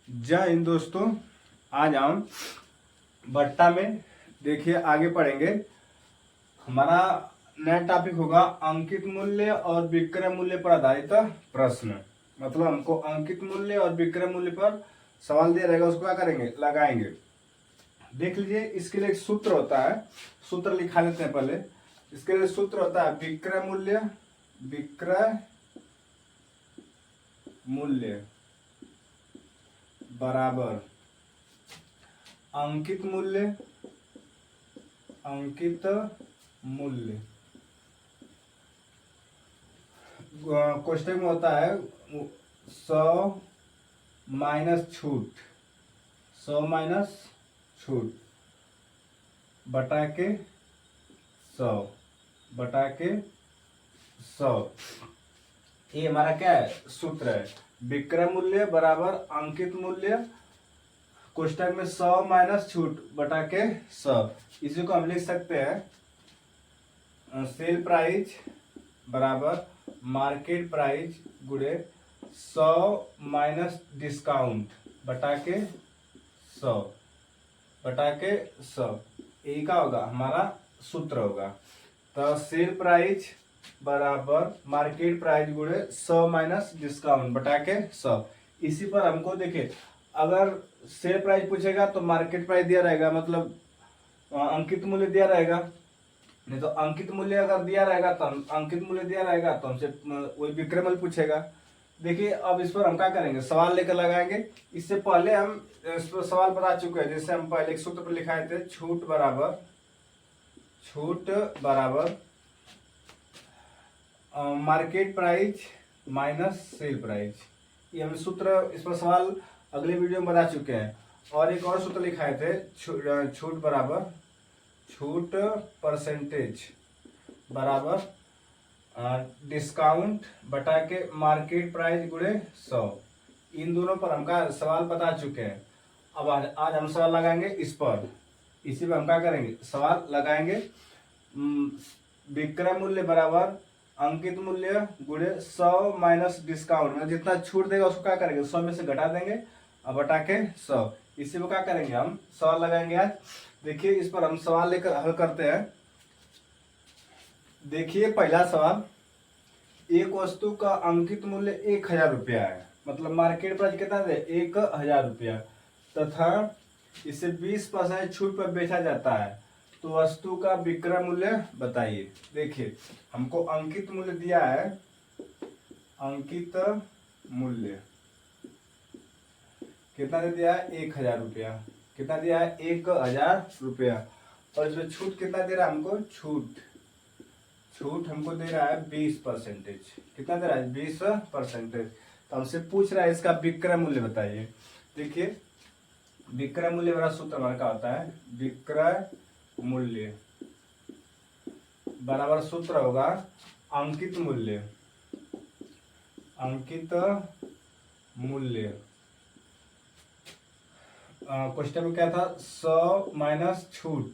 जय हिंद दोस्तों। आज हम बट्टा में देखिए आगे पढ़ेंगे। हमारा नया टॉपिक होगा अंकित मूल्य और विक्रय मूल्य पर आधारित प्रश्न। मतलब हमको अंकित मूल्य और विक्रय मूल्य पर सवाल दिया रहेगा, उसको क्या करेंगे, लगाएंगे। देख लीजिए, इसके लिए एक सूत्र होता है, सूत्र लिखा लेते हैं पहले। इसके लिए सूत्र होता है विक्रय मूल्य बराबर अंकित मूल्य क्वेश्चन में होता है 100 माइनस छूट बटा के 100 ये हमारा क्या है, सूत्र है। विक्रय मूल्य बराबर अंकित मूल्य कोष्टक में 100 माइनस छूट बटा के 100। इसी को हम लिख सकते हैं सेल प्राइस बराबर मार्केट प्राइस गुणे 100 माइनस डिस्काउंट बटा के 100 यही का होगा, हमारा सूत्र होगा। तो सेल प्राइस बराबर मार्केट प्राइस गुणे 100 माइनस डिस्काउंट बटा के 100। इसी पर हमको देखिए, अगर सेल प्राइस पूछेगा तो मार्केट प्राइस दिया रहेगा, मतलब अंकित मूल्य दिया रहेगा। नहीं तो अंकित मूल्य अगर दिया रहेगा तो हमसे वही विक्रय मूल्य पूछेगा। देखिए, अब इस पर हम क्या करेंगे, सवाल लेकर लगाएंगे। इससे पहले हम इस पर सवाल बता चुके हैं। जैसे हम पहले एक सूत्र पर लिखाए थे, छूट बराबर market price minus sale price. ये हम सूत्र, इस पर सवाल अगले वीडियो में बता चुके हैं। और एक और सूत्र लिखाए थे, छूट बराबर छूट परसेंटेज बराबर डिस्काउंट बटा के मार्केट प्राइस गुणे 100। इन दोनों पर हमका सवाल बता चुके हैं। अब आज हम सवाल लगाएंगे इस पर। इसी पर हम क्या करेंगे, सवाल लगाएंगे। विक्रय मूल्य बराबर अंकित मूल्य गुणे 100 माइनस डिस्काउंट, मतलब जितना छूट देगा उसको क्या करेंगे, 100 में से घटा देंगे और बटा के 100। इसी को क्या करेंगे, हम सवाल लगाएंगे आज। देखिए, इस पर हम सवाल लेकर हल करते हैं। देखिए, पहला सवाल, एक वस्तु का अंकित मूल्य 1000 रुपया है, मतलब मार्केट प्राइस कितना है, 1000 रुपया, तथा इसे 20% छूट पर बेचा जाता है, तो वस्तु का विक्रय मूल्य बताइए। देखिए, हमको अंकित मूल्य दिया है, अंकित मूल्य कितना दे दिया है, 1000 रुपया। कितना दिया है, 1000 रुपया। और इसमें छूट कितना दे रहा है हमको, छूट हमको दे रहा है 20%। कितना दे रहा है, 20%। तो हमसे पूछ रहा है इसका विक्रय मूल्य बताइए। देखिए, विक्रय मूल्य वाला सूत्र हमारा क्या होता है, विक्रय मूल्य बराबर सूत्र होगा अंकित मूल्य क्वेश्चन में क्या था, 100 माइनस छूट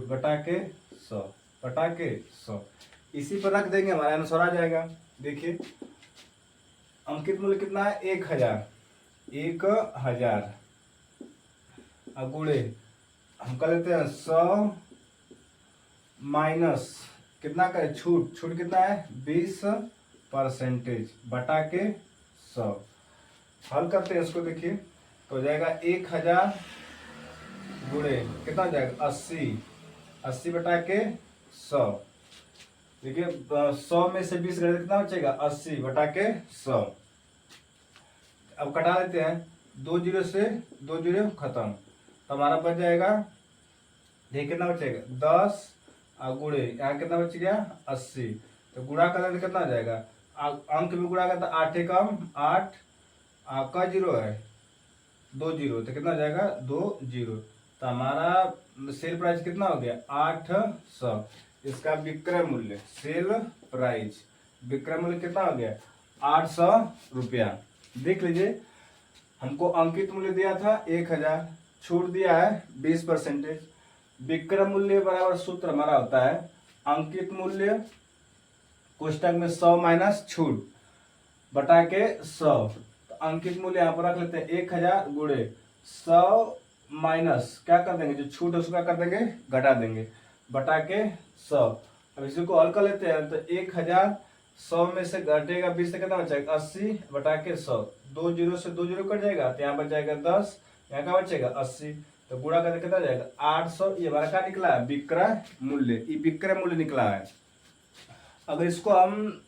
बटा के 100। इसी पर रख देंगे, हमारा आंसर आ जाएगा। देखिए, अंकित मूल्य कितना है, 1000 गुणे हम कर लेते हैं 100 माइनस कितना का छूट कितना है, 20% बटा के 100। हल करते हैं इसको। देखिए, तो हो जाएगा 1000 गुणे कितना हो जाएगा, 80 बटा के 100। देखिए, 100 में से 20 घटा कितना बचेगा, 80 बटा के 100। अब कटा लेते हैं, 2 जीरो से 2 जीरो खत्म, तो हमारा बच जाएगा, देखिए कितना बचेगा, 10 गुणे यहाँ कितना बच गया, 80। तो गुणा करें तो कितना हो जाएगा, अंक में गुणा करता 8 कम 8, का जीरो है 2 जीरो, तो कितना हो जाएगा, 2 जीरो। तो हमारा सेल प्राइस कितना हो गया, 800। इसका विक्रय मूल्य, सेल प्राइस विक्रय मूल्य कितना हो गया, 800 रुपया। देख लीजिए, हमको अंकित मूल्य दिया था 1000, छूट दिया है 20%। विक्रय मूल्य बराबर सूत्र हमारा होता है अंकित मूल्य कोष्टक में 100 माइनस छूट बटा के 100। तो अंकित मूल्य यहाँ पर रख लेते हैं 1000 गुणे 100 माइनस क्या कर देंगे, जो छूट है उसको क्या कर देंगे, घटा देंगे, बटा के 100। अब इसी को हल कर लेते हैं तो 1000 100 में से घटेगा 20 से कितना बचेगा 80 बटा के 100, 2 जीरो से 2 जीरो कट जाएगा तो यहाँ बच जाएगा 10, यहाँ का बचेगा 80, तो गुणा करके कितना जाएगा 800। ये हमारा क्या निकला है, विक्रय मूल्य, ये विक्रय मूल्य निकला है। अगर इसको हम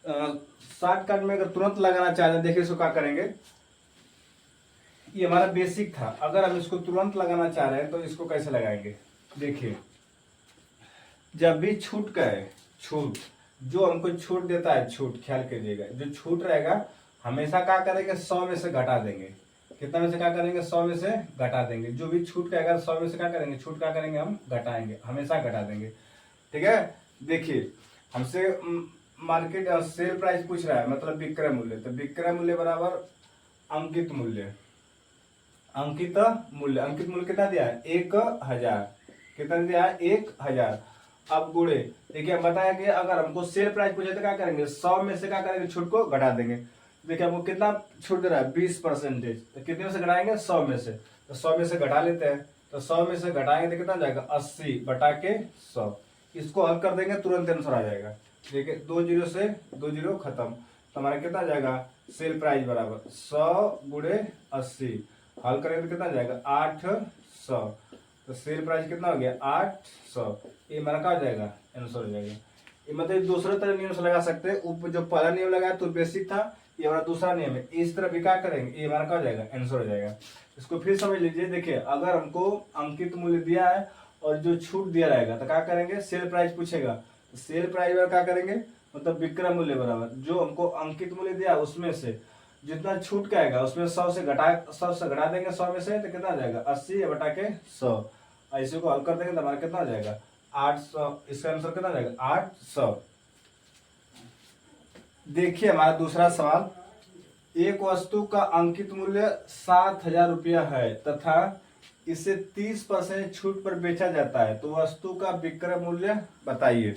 शॉर्टकट में अगर तुरंत लगाना चाहते हैं, देखिए इसको क्या करेंगे, ये हमारा बेसिक था, अगर हम इसको तुरंत लगाना चाह रहे हैं तो इसको कैसे लगाएंगे, देखिए जब भी छूट का है, छूट जो हमको छूट देता है, छूट ख्याल कीजिएगा, जो छूट रहेगा हमेशा क्या करेंगे 100 में से घटा देंगे, कितना में से क्या करेंगे 100 में से घटा देंगे, जो भी छूट का अगर 100 में से क्या करेंगे, छूट क्या करेंगे हम घटाएंगे, हमेशा घटा देंगे, ठीक है। देखिए हमसे मार्केट सेल प्राइस पूछ रहा है, मतलब विक्रय मूल्य, तो विक्रय मूल्य बराबर अंकित मूल्य, अंकित मूल्य, अंकित मूल्य कितना दिया है 1000, कितना दिया है 1000। अब गुणे, देखिए हम बताया कि अगर हमको सेल प्राइस पूछे तो क्या करेंगे 100 में से क्या करेंगे, छूट को घटा देंगे। देखिए हमको कितना छूट दे रहा है 20%, तो कितने में से घटाएंगे 100 में से, तो 100 में से घटा लेते हैं, तो 100 में से घटाएंगे तो कितना जाएगा 80 बटा के 100। इसको हल कर देंगे तुरंत आंसर आ जाएगा। देखिए 2 जीरो से 2 जीरो खत्म, तो हमारा कितना जाएगा सेल प्राइस बराबर 100 गुणे 80, हल करेंगे तो कितना जाएगा 800, तो सेल प्राइस कितना हो गया 800। ये हमारा क्या हो जाएगा आंसर हो जाएगा। ये मतलब दूसरे तरह नियम से लगा सकते हैं, जो पहला नियम लगाया तो बेसिक था, ये हमारा दूसरा नियम है, इस तरह भी क्या करेंगे, ये हमारा क्या हो जाएगा आंसर हो जाएगा। इसको फिर समझ लीजिए, देखिए अगर हमको अंकित मूल्य दिया है और जो छूट दिया रहेगा तो क्या करेंगे, सेल प्राइस पूछेगा तो सेल प्राइस में क्या करेंगे, मतलब विक्रय मूल्य बराबर जो हमको अंकित मूल्य दिया उसमें से जितना छूट का आएगा उसमें 100 से घटा देंगे, 100 में से तो कितना आ जाएगा 80 बटा के 100। ऐसे को हल कर देंगे तो हमारा कितना आ जाएगा 800, इसका आंसर कितना आ जाएगा 800। देखिए हमारा दूसरा सवाल, एक वस्तु का अंकित मूल्य 7000 रुपया है तथा इसे 30% छूट पर बेचा जाता है, तो वस्तु का विक्रय मूल्य बताइए।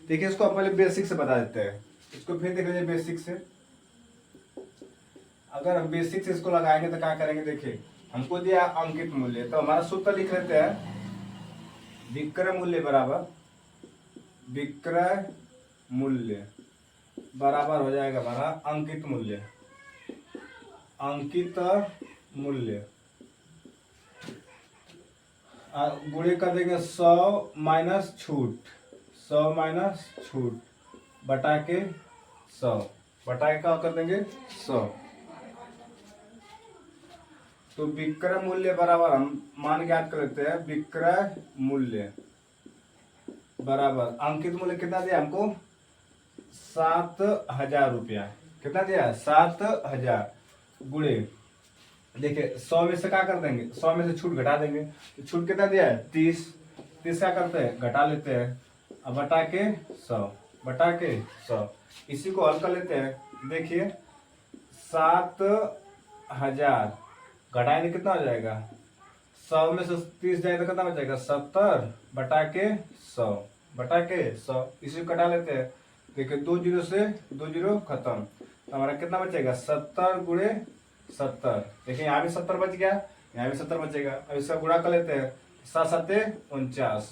देखिए इसको हम पहले बेसिक से बता देते हैं, इसको फिर देख लीजिए बेसिक से। अगर हम बेसिक से इसको लगाएंगे तो क्या करेंगे, देखिए हमको दिया अंकित मूल्य, तो हमारा सूत्र लिख लेते हैं, विक्रय मूल्य बराबर विक्रय मूल्य बराबर हो जाएगा हमारा अंकित मूल्य, अंकित मूल्य गुणे कर देंगे 100 माइनस छूट, 100 माइनस छूट बटा के 100, बटा के क्या कर देंगे 100। तो विक्रय मूल्य बराबर हम मान ज्ञात कर लेते हैं, विक्रय मूल्य बराबर अंकित मूल्य कितना दिया हमको 7000 रुपया, कितना दिया 7000 गुणे, देखिए 100 में से क्या कर देंगे, 100 में से छूट घटा देंगे, तो छूट कितना दिया है 30, 30 क्या करते हैं घटा लेते हैं, अब बटा के 100, बटा के 100, इसी को हल कर लेते हैं। देखिए 7000 घटाएंगे कितना हो जाएगा, 100 में से 30 जाएगा तो कितना हो जाएगा 70 बटा के 100, बटा के 100, इसी को कटा लेते हैं। देखिए 2 जीरो से 2 जीरो खत्म, तो हमारा कितना बचेगा 70 गुणे 70, देखिए यहाँ भी 70 बच गया, यहाँ भी 70 बचेगा। अब इसका गुणा कर लेते हैं, 7 7 49,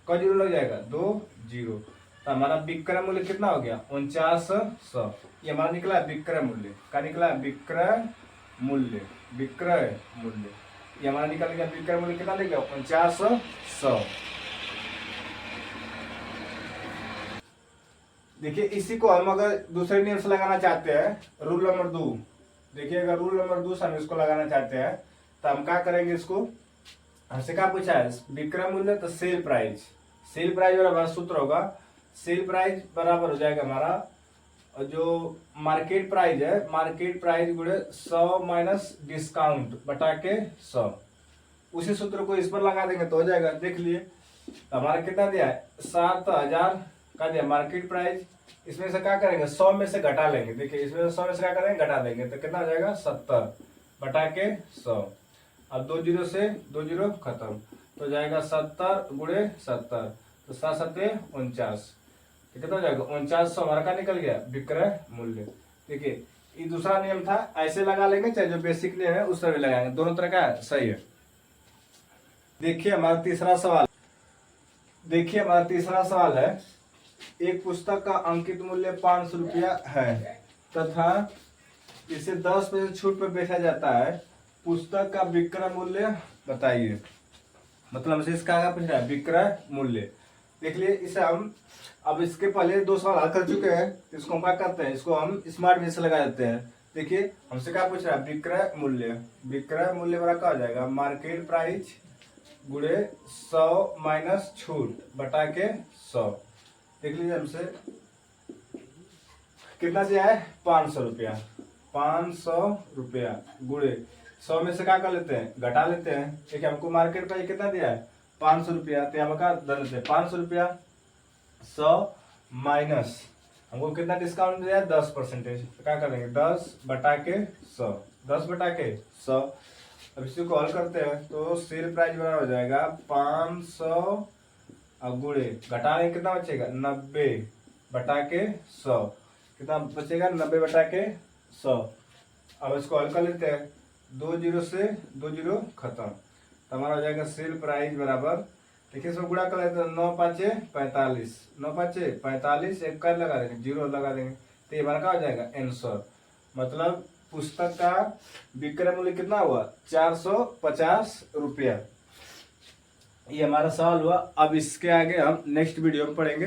क जीरो लग जाएगा 2 जीरो, तो हमारा विक्रय मूल्य कितना हो गया 4900। ये हमारा निकला है विक्रय मूल्य, क्या निकला है विक्रय मूल्य, विक्रय मूल्य ये हमारा निकल गया, विक्रय मूल्य कितना लेगा 4900। देखिए इसी को हम अगर दूसरे नियम से लगाना चाहते हैं, रूल नंबर 2, देखिए अगर रूल नंबर 2 से हम इसको लगाना चाहते हैं तो हम क्या करेंगे, इसको हमसे क्या पूछा है विक्रय मूल्य, तो सेल प्राइस, सेल प्राइस वाला हमारा सूत्र होगा, सेल प्राइस बराबर हो जाएगा हमारा जो मार्केट प्राइस है, मार्केट प्राइस गुणे 100 माइनस डिस्काउंट बटा के 100, उसी सूत्र को इस पर लगा देंगे तो हो जाएगा। देख लिए हमारा कितना दिया है 7000 का दिया मार्केट प्राइस, इसमें से क्या करेंगे 100 में से घटा लेंगे, देखिए इसमें से 100 में से क्या करेंगे घटा देंगे, तो कितना हो जाएगा 70 बटा के 100। अब 2 जीरो से 2 जीरो खत्म, तो जाएगा 70 गुणे 70, तो 7 7 49, तो कितना हो जाएगा 4900 हमारा क्या निकल गया विक्रय मूल्य। देखिए ये दूसरा नियम था, ऐसे लगा लेंगे, चाहे जो बेसिक नियम है उस तरह भी लगाएंगे, दोनों तरह का सही है। देखिए हमारा तीसरा सवाल, देखिए हमारा तीसरा सवाल है, एक पुस्तक का अंकित मूल्य 500 रुपया है तथा इसे 10% छूट पर बेचा जाता है, पुस्तक का विक्रय मूल्य बताइए। मतलब हमसे इसका क्या पूछ रहा है, विक्रय मूल्य। देख लिए इसे हम अब इसके पहले 2 सवाल हल कर चुके हैं, इसको हम क्या करते हैं, इसको हम स्मार्ट वे से लगा देते हैं। देखिए हमसे क्या पूछ रहा है, विक्रय मूल्य। विक्रय मूल्य बड़ा क्या हो जाएगा, मार्केट प्राइस गुणे 100 माइनस छूट बटा के 100। देख लीजिए हमसे कितना दिया है, 500 रुपया। 500 रुपया गुणे 100 में से क्या कर लेते हैं, घटा लेते हैं। ठीक है, हमको मार्केट प्राइस कितना दिया है, 500 रुपया, तो हम क्या कर लेते हैं, 500 रुपया 100 माइनस हमको कितना डिस्काउंट दिया है, 10%। तो क्या करेंगे, 10 बटा के 100, 10 बटा के 100। अब इसी को हल करते हैं तो सेल प्राइस बराबर हो जाएगा 500 और गुणे घटाने कितना बचेगा, 90 बटा के 100। कितना बचेगा, 90 बटा के 100। अब इसको हल कर लेते हैं, 2 जीरो से 2 जीरो खत्म, तो हमारा हो जाएगा सेल प्राइस बराबर, देखिए इसमें गुणा कर लेते हैं, 9 पाँचे 45, 9 पाँचे 45, एक कर लगा देंगे, जीरो लगा देंगे, तो ये हमारा क्या हो जाएगा, आंसर। मतलब पुस्तक का विक्रय मूल्य कितना हुआ, 450 रुपया। ये हमारा सवाल हुआ। अब इसके आगे हम नेक्स्ट वीडियो में पढ़ेंगे।